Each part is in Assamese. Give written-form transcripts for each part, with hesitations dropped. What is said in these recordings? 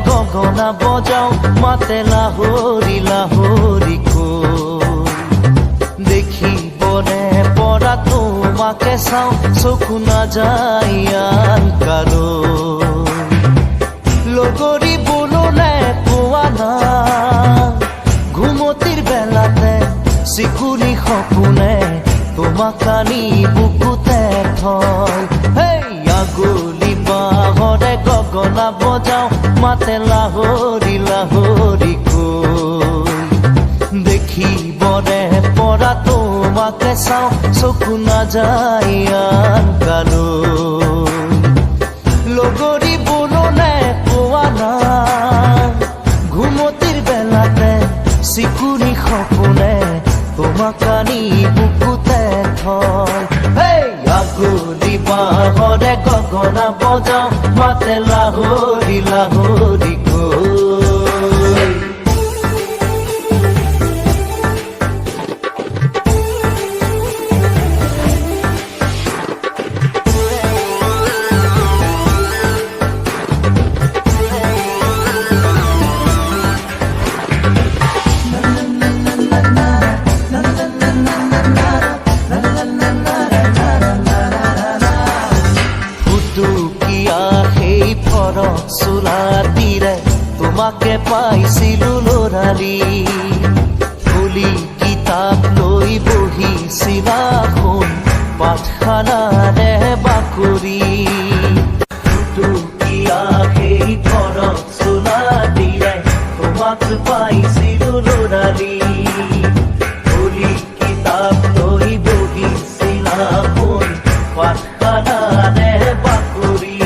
গগনা বজাও মাতে লাহৰি লাহৰি দেখিবনে পৰা তোমাকে চাওঁ চকু নাযায় আন কাৰো লগৰী বোলনে পোৱা না ঘুমতিৰ বেলাতে চিকুনি সপোনে তোমাক আনি বুকুতে থয় আগলি বাহৰে গগনা বজাও মাতে লাহৰি লাহৰি দেখিবনে পৰা তোমাকে চাওঁ চকু নাযায় আন কাৰো লগৰী বোলনে পোৱা না ঘুমতিৰ বেলাতে চিকুনি সপোনে তোমাক আনি বুকুতে থয় আগলি বাহৰে গগনা বজাও মাতে লাহৰি লাহৰি চোলাতিৰে তোমাকে পাইছিলো লৰালি ফুলি কিতাপ লৈ বহিছিলা শুন পাঠখানাৰে বাকৰি ফুটুকীয়া সেই ঘৰত চোলাতিৰে তোমাক পাইছিলো লৰালি ফুলি কিতাপ লৈ বহিছিলা শুন পাঠখানাৰে বাকৰি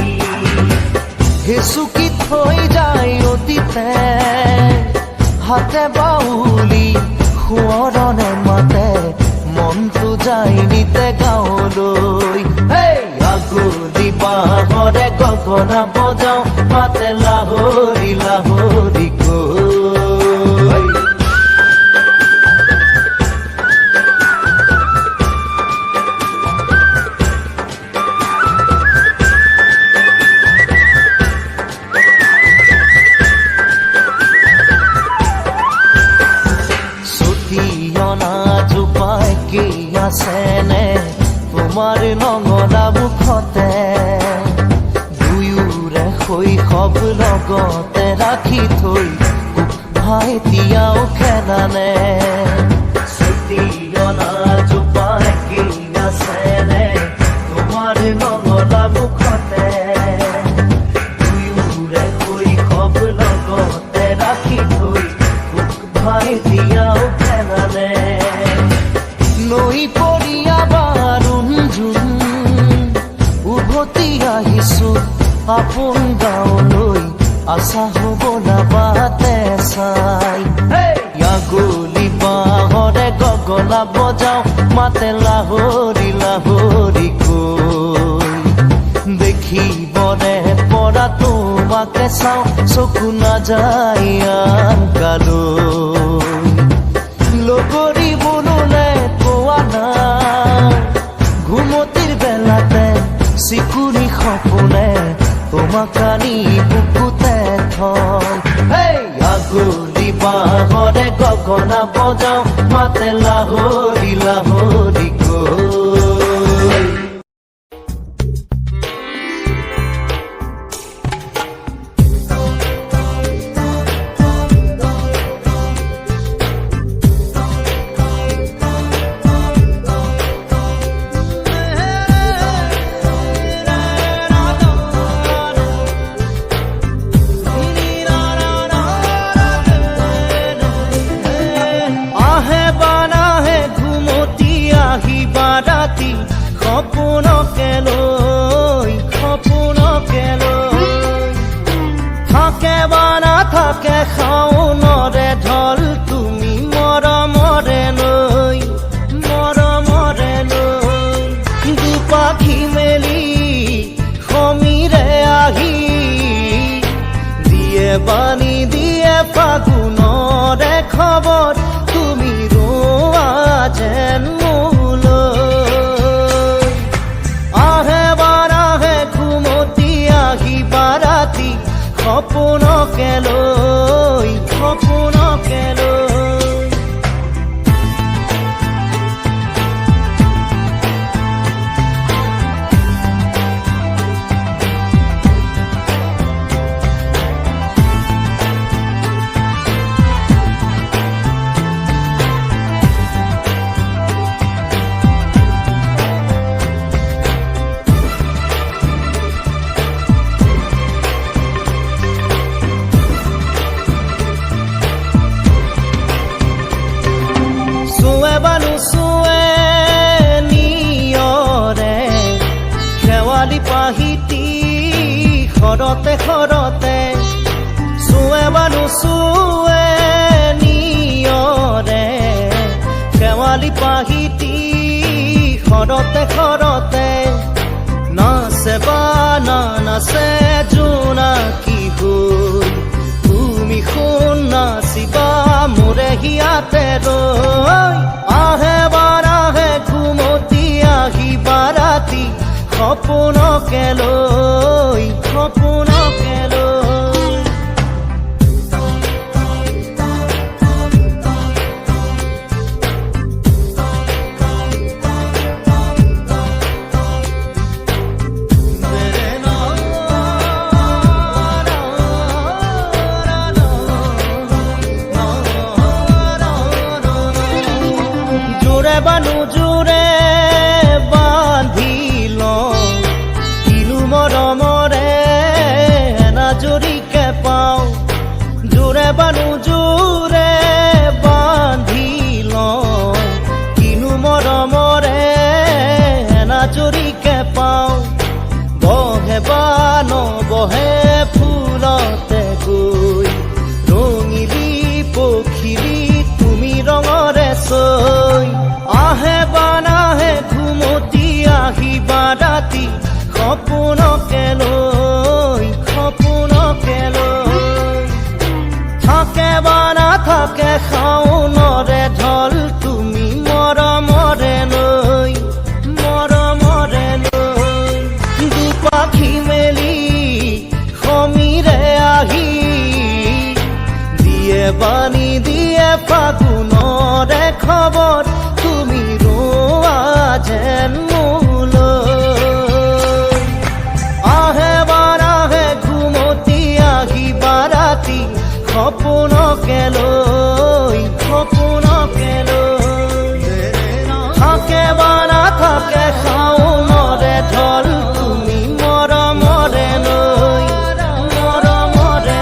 হেচুকি থৈ যায় অতীতে হাতে বাউলি সোঁৱৰণে মাতে মনটো যায় নিতে গাঁৱলৈ আগলি বাহৰে গগনা বজাও মাতে লাহৰি লাহৰি আছেনে তোমাৰ নঙলা মুখতে দুয়োৰে শৈশৱ লগতে ৰাখি থৈ ভাইটিয়াও খেলানে ছুটিয়না জোপাই কি আছেনে তোমাৰ নঙলা মুখতে দুয়োৰে শৈশৱ লগতে ৰাখি থৈ ভাইটিয়াও খেলানে নৈ পৰিয়া বাৰুণ জোন উভতি আহিছো আপোন গাঁৱলৈ আশা হ'ব নাবাতে চাই আগলি বাহৰে গগনা বজাও মাতে লাহৰি লাহৰি দেখিবনে পৰা তোমাকে চাওঁ চকু নাযায় আন কালৈ লগৰী বোলনে ঘুমতিৰ বেলাতে চিকুনি সপোনে তোমাক আনি বুকুতে থয় আগলি বাহৰে গগনা বজাও মাতে লাহৰি লাহৰি সপোনকে লৈ থাকে বা নাথাকে শাওনৰে ঢল তুমি মৰমৰে লৈ দুপাখি মেলি সমীৰে দিয়ে বাণী দিয়ে ফাগুনৰে খবৰ তুমি ৰোৱা যেন মোলৈ আহে বাৰাহে ঘুমতি আহি বাৰাতি সপোনকে লৈ সপোনকে লৈ পাহিতি খৰতে খৰতে চুৱে বানু চুৱে নিয়ৰে শেৱালি পাহিতি খৰতে খৰতে নাচে বা নাচে জোনাকী হৈ তুমি শুন নাচিবা মোৰে হিয়াতে ৰৈ আহে বাৰাহে ঘুমতি আহি বাৰাতি সপোনকে লৈ সপোনকে লৈ জোৰে বানু জোৰে বান্ধি মৰমৰে এনাজৰীকে পাওঁ জোৰে বানু জোৰে বান্ধি লওঁ কিনো মৰমৰে এনাজৰীকে পাওঁ বহে বা নবহে ফুলতে গৈ ৰঙিলি পখিলি তুমি ৰঙৰে চৈ আহে বা নাহে ঘুমতি আহিবা ৰাতি সপোনকে লৈ সপোনকে লৈ থাকে বা নাথাকে শাওনৰে ঢল তুমি মৰমৰে লৈ দুপাখি মেলি সমীৰে আহি দিয়ে বাণী দিয়ে ফাগুনৰে খবৰ তুমি ৰোৱা যেন সপোনকে লৈ সপোনকে লৈ থাকে বা নাথাকে শাওনৰে ঢল তুমি মৰমৰে লৈ মৰমৰে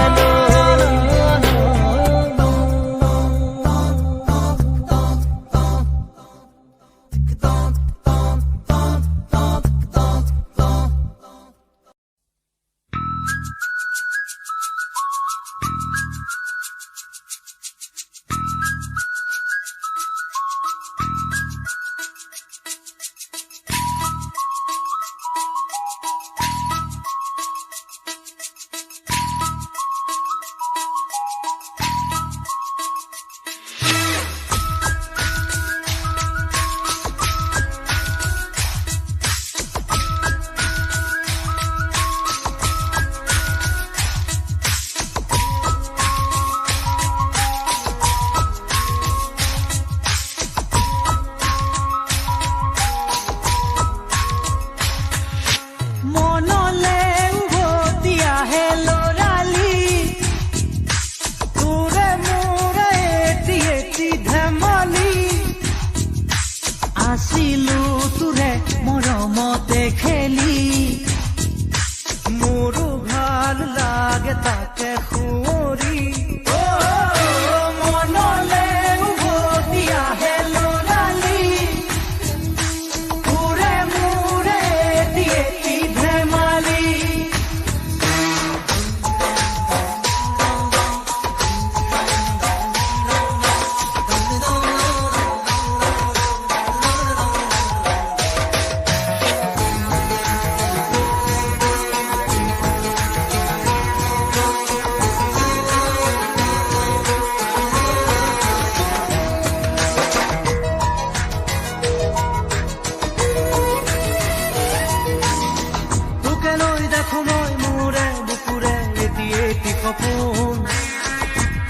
এটি সপোন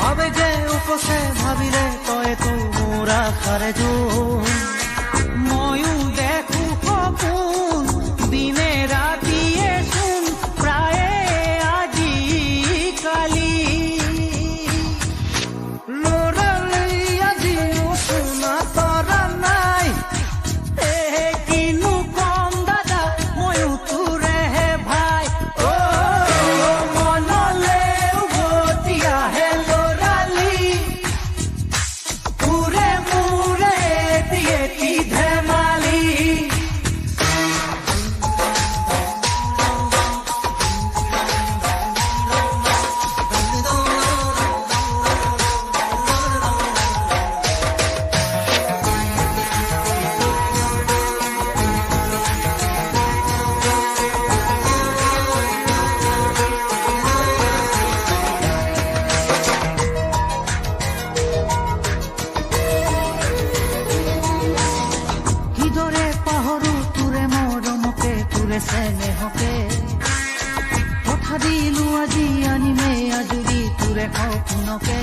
আবেগে উপচে ভাবিলে তইতো মোৰ আশাৰে জোন ময়ো দেখো সপোন দিনে ৰাতিয়ে চোন প্ৰায়ে আজি কালি লৰালি আজিও শুনা তৰা নাই কিনো কম দাদা ময়ো তোৰেহে ভাই মনলে উভতি আহে লৰালি পুৰে মোৰে এটি ধেমালি কিদৰে পাহৰো তোৰে মৰমকে তোৰে চেনেহকে কথা দিলো আজি আনিমে আজৰি তোৰে সপোনকে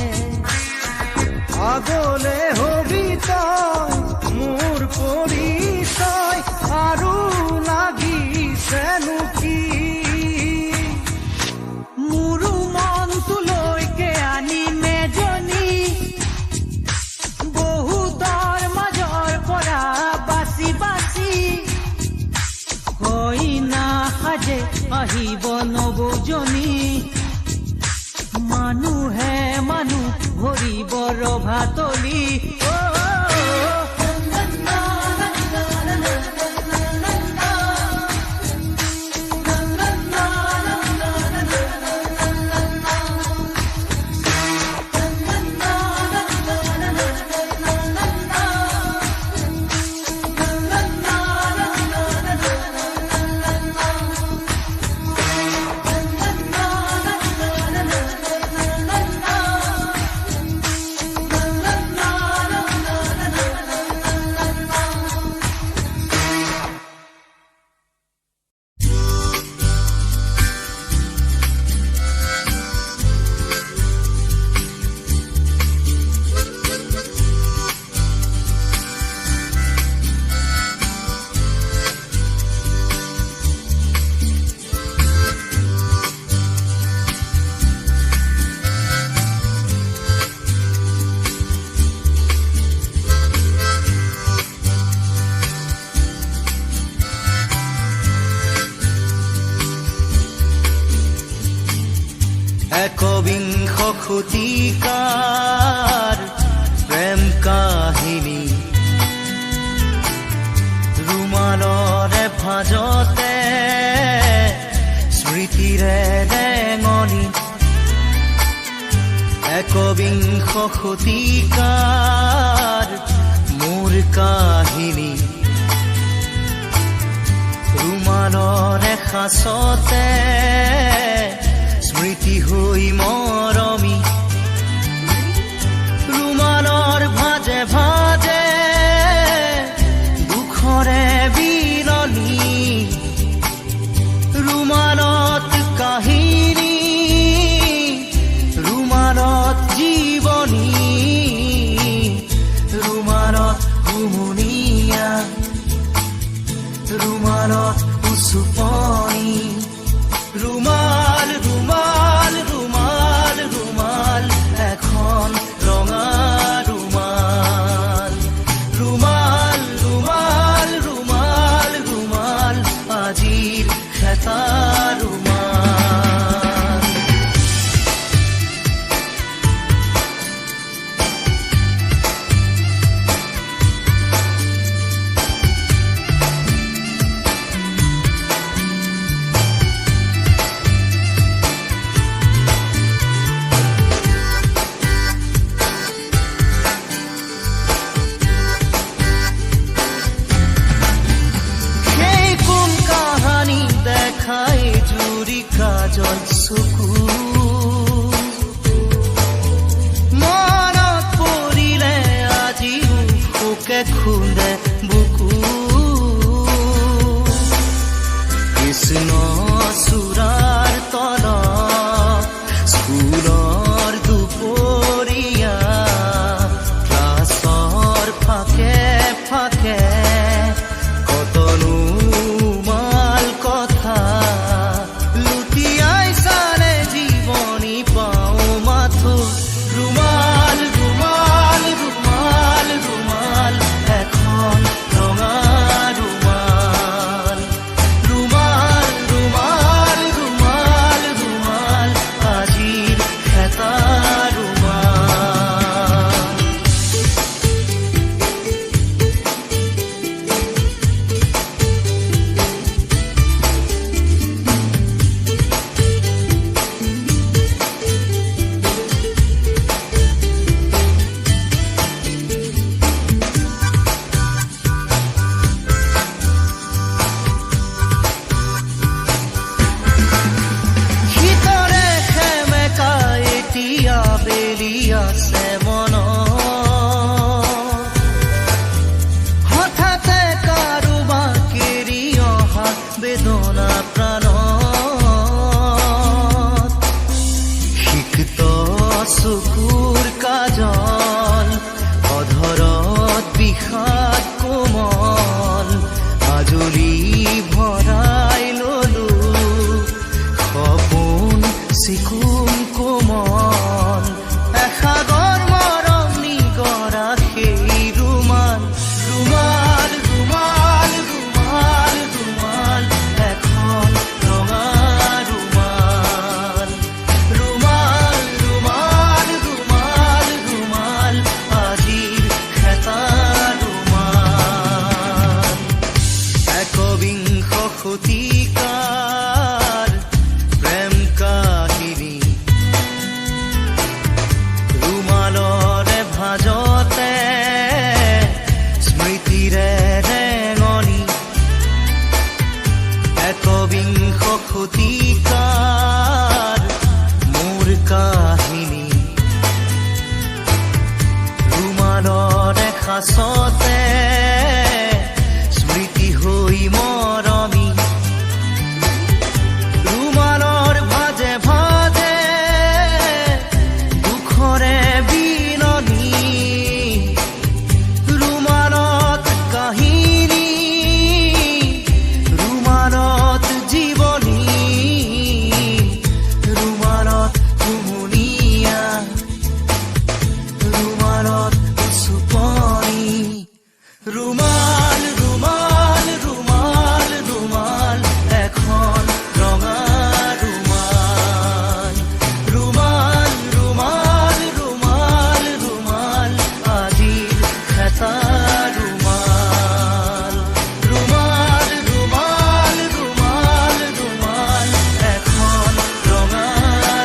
আগলে হবি তই মোৰ পৰিচয় আৰু লাগিছেনো কি মোৰো মনটোলৈকে আনিমে জনী বহুতৰ মাজৰ পৰা বাচি বাচি কইনা সাজে আহিব নবজনী মানুহে মানুহ ভৰিব ৰভাতলি একবিংশ শতিকাৰ প্ৰেম কাহিনী ৰুমালৰে ভাজতে স্মৃতিৰে ৰেঙনি একবিংশ শতিকাৰ মোৰ কাহিনী ৰুমালৰে সাঁচতে স্মৃতি হৈ মৰমি ৰুমালৰ ভাজে ভাজে দুখৰে বিৰণি ৰুমালত কাহিনী ৰুমালত জীৱনী ৰুমালত হুমুনিয়া ৰুমালত উচুপনি ৰুমাল ৰুমাল ৰুমাল ৰুমাল এখন ৰঙা ৰুমাল ৰুমাল ৰুমাল ৰুমাল ৰুমাল আজিৰ খেতা ৰুমাল কাজল চকু মনত পৰিলে আজিও শোকে খুন্দে বুকু কৃষ্ণ চূড়াৰ তলত চিকুম কোমল এসাগৰ মৰম নিগৰা সেই ৰুমাল ৰুমাল ৰুমাল ৰুমাল ৰুমাল এখন ৰঙা ৰুমাল ৰুমাল ৰুমাল ৰুমাল ৰুমাল আজিৰ খেতা ৰুমাল একবিংশ শতিকাৰ প্ৰেম কাহিনী ৰুমালৰে ভাজতে স্মৃতিৰে ৰেঙনি একবিংশ শতিকাৰ মোৰ কাহিনী ৰুমালৰে সাঁচতে স্মৃতি হৈ মৰমি ৰুমালৰ ভাজে ভাজে দুখৰে বিননি ৰুমালত কাহিনী ৰুমালত জীৱনী ৰুমালত কুমলীয়া ৰুমালত চুপনি ৰুমাল ৰুমাল ৰুমাল ৰুমাল এখন ৰঙা ৰুমাল ৰুমাল ৰুমাল ৰুমাল ৰুমাল আজিৰ খেতা ৰুমাল ৰুমাল ৰুমাল ৰুমাল ৰুমাল এখন ৰঙা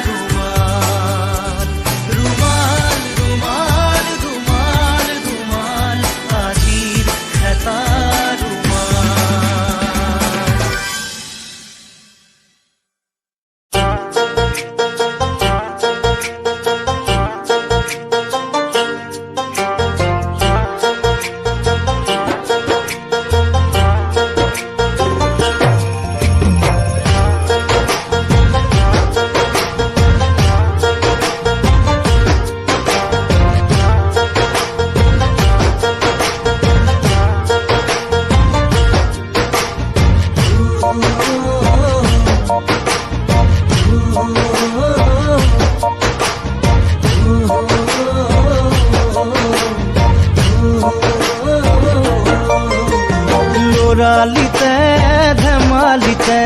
ৰুমাল ৰুমাল ৰুমাল ৰুমাল ৰুমাল আজিৰ খেতা ৰুমাল লৰালিতে ধেমালিতে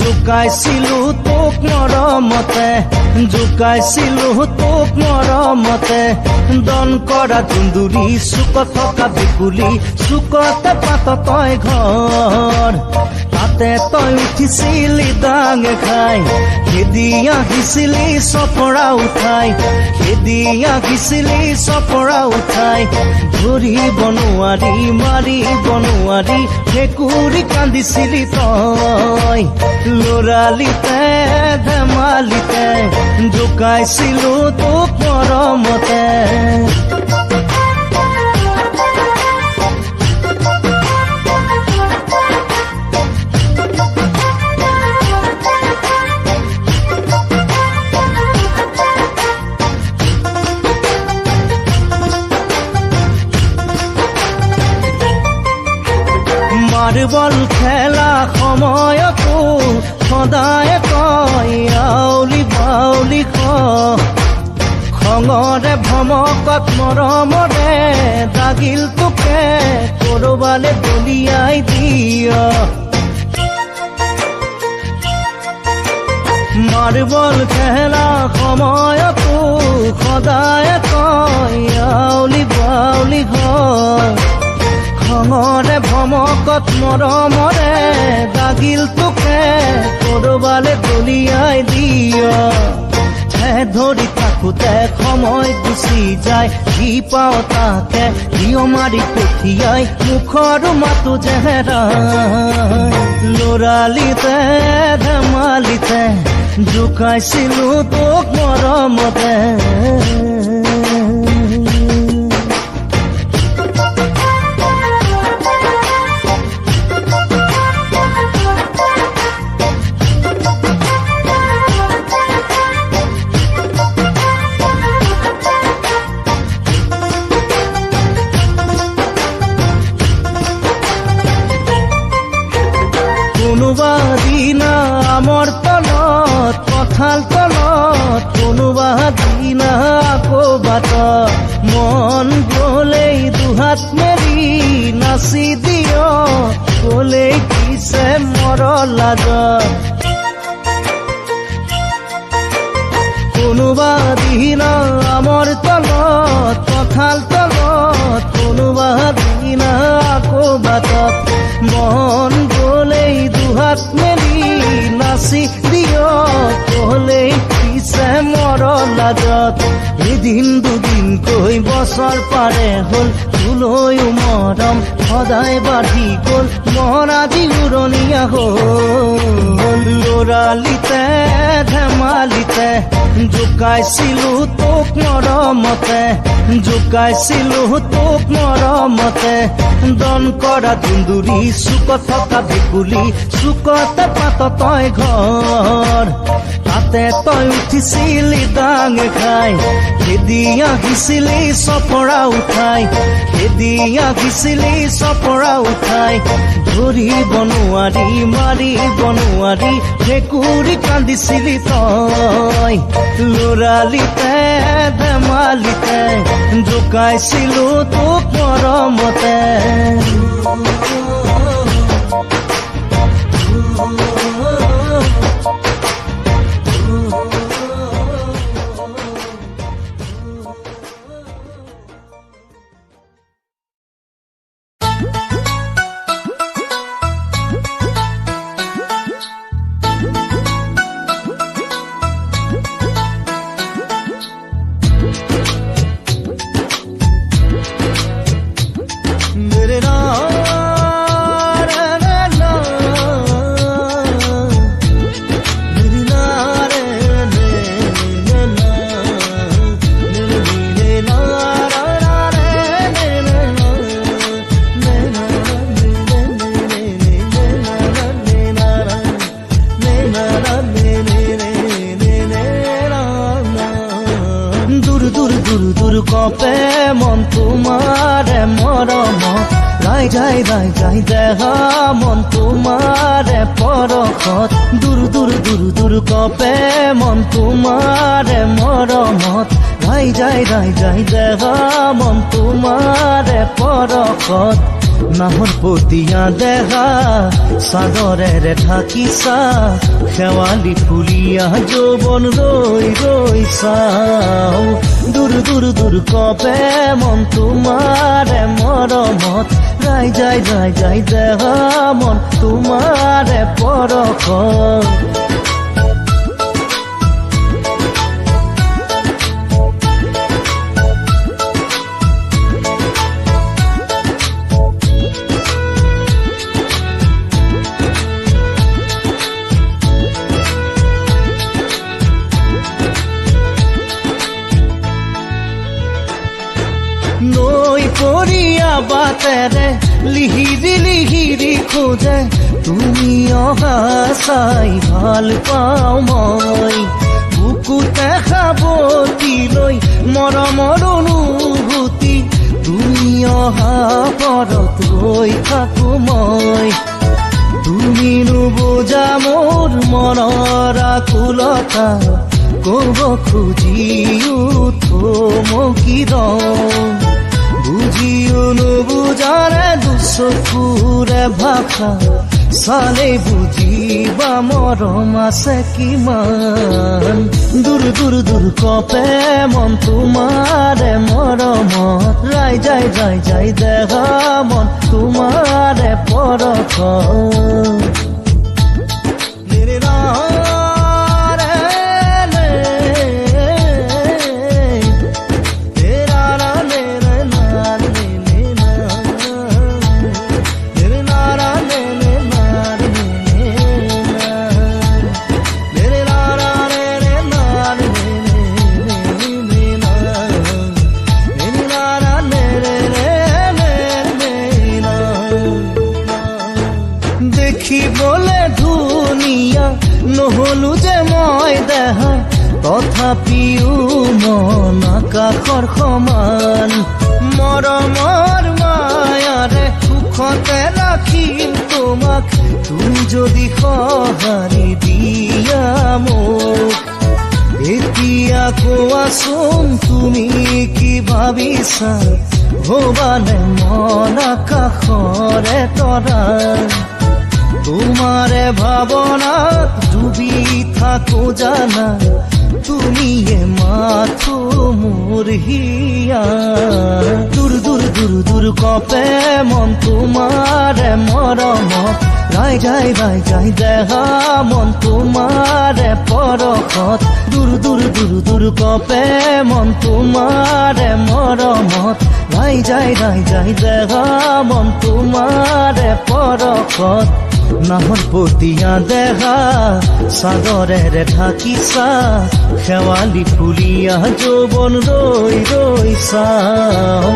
জোকাইছিলো তোক মৰমতে জোকাইছিলো তোক মৰমতে দন কৰা জুন্দুৰী চুকত থকা বিকুলি চুকতে পাত তই ঘৰ তাতে তই উঠিছিলি ডাঙে খাই খেদি আহিছিলি চপৰা উঠাই খেদি আহিছিলি চপৰা উঠাই ধৰিব নোৱাৰি মাৰিব নোৱাৰি ভেকুৰি কান্দিছিলি তই লৰালিতে ধেমালিতে জোকাইছিলো তোক মৰমতে মাৰ্বল খেলা সময়তো সদায় কয় আউলি বাউলি খঙৰে ভমকত মৰমৰে দাগিল তোকে কৰবালে দলিয়াই দিয় মাৰ্বল খেলা সময়তো সদায় কয় আউলি বাউলি খঙৰে ভমকত মৰমৰে দাগিল তোকে কৰবালে দলিয়াই দিয় ধৰি থাকোতে সময় গুচি যায় যি পাওঁ তাকে দিয় মাৰি পঠিয়াই মুখৰ মাতো জেহেৰাই লৰালিতে ধেমালিতে জোকাইছিলো তোক মৰমতে কোনোবা দিনা আমৰ তলত কঁঠাল তলত কোনোবা দিনা আকৌ বাট মন গলেই দুহাত মেলি নাচি দিয় গলেই পিছে মৰ লাজ কোনোবা দিনা আমৰ তলত কঁঠাল তলত কোনোবা দিনা আকৌ বাটত মন গলেই দুহাত মেলি নাচি দিয় গলেই পিছে মৰ লাজত এদিন দুদিনকৈ বছৰ পাৰে হ'ল তোলৈও মৰম সদায় বাঢ়ি গ'ল মন আজি উৰণীয়া হ'ল ল'ৰালিতে ধেমালিতে জোকাইছিলো তোক মৰমতে জোকাইছিলো তোক মৰমতে দন কৰা ধুন্দুৰি চুকত থকা ভেকুলী চুকতে পাত তই ঘৰ তাতে তই উঠিছিলি ডাঙ খাই খেদি আহিছিলি চপৰা উঠাই খেদি আহিছিলি চপৰা উঠাই ধৰিব নোৱাৰি মাৰিব নোৱাৰি ভেকুৰী কান্দিছিলি তই ল'ৰালিতে ধেমালিতে জোকাইছিলো তোক মৰমতে কপে মন তোমাৰে মৰম ৰাই যাই দেহা মন তোমাৰে পৰশত দূৰ দূৰ দূৰ দূৰ কপে মন তোমাৰে মৰমত ৰাই যাই দেহা মন তোমাৰে পৰশত নাহৰ পতিয়া দেহা চাদৰেৰে ঢাকিছা শেৱালি ফুলিয়া যৌৱন ৰৈ ৰৈ চাও দূৰ দূৰ দূৰ কপে মন তোমাৰে মৰমত ৰাই যাই দেহা মন তোমাৰে পৰশত নৈ পৰিয়া বাটেৰে লিহিৰি খোজে তুমি অহা চাই ভাল পাওঁ মই বুকুতে সাৱটি লৈ মৰমৰ অনুভূতি তুমি অহা পৰত ৰৈ থাকো মই তুমি নুবুজা মোৰ মনৰ আকুলতা ক'ব খুজিও থমকি বুঝিও নুবুজাৰে দুচকুৰে ভাষা চালে বুজিবা মৰম আছে কিমান দূৰ দূৰ দূৰ কপে মন তোমাৰে মৰমত ৰাই যাই দেহা মন তোমাৰে পৰশত দেখিবলে ধুনীয়া নহলো যে মই দেহা তথাপিও মন আকাশৰ সমান মৰমৰ মায়াৰে সুখতে ৰাখিম তোমাক তুমি যদি সঁহাৰি দিয়া মোক এতিয়া কোৱাচোন তুমি কি ভাবিছা হবানে মন আকাশৰে তৰা তোমাৰে ভাৱনাত ডুবি থাকো জানা তুমিয়ে মাথো মোৰ হিয়া দূৰ দূৰ দূৰ দূৰ কপে মন তোমাৰে মৰমত গাই যাই দেহা মন তোমাৰে পৰশত দূৰ দূৰ দূৰ দূৰ কপে মন তোমাৰে মৰমত গাই যাই দেহা মন তোমাৰে পৰশত নাহৰ পতিয়া দেহা সাগৰেৰে ঢাকিছা শেৱালি ফুলিয়া যৌবন ৰৈ ৰৈ চাও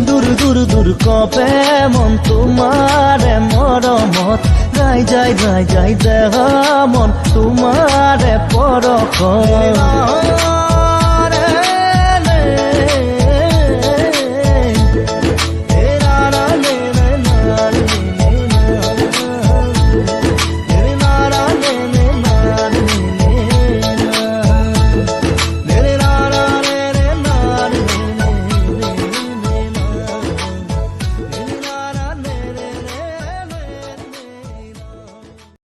দূৰ দূৰ দূৰ কপে মন তোমাৰে মৰমত গাই যাই দেহা মন তোমাৰে পৰশত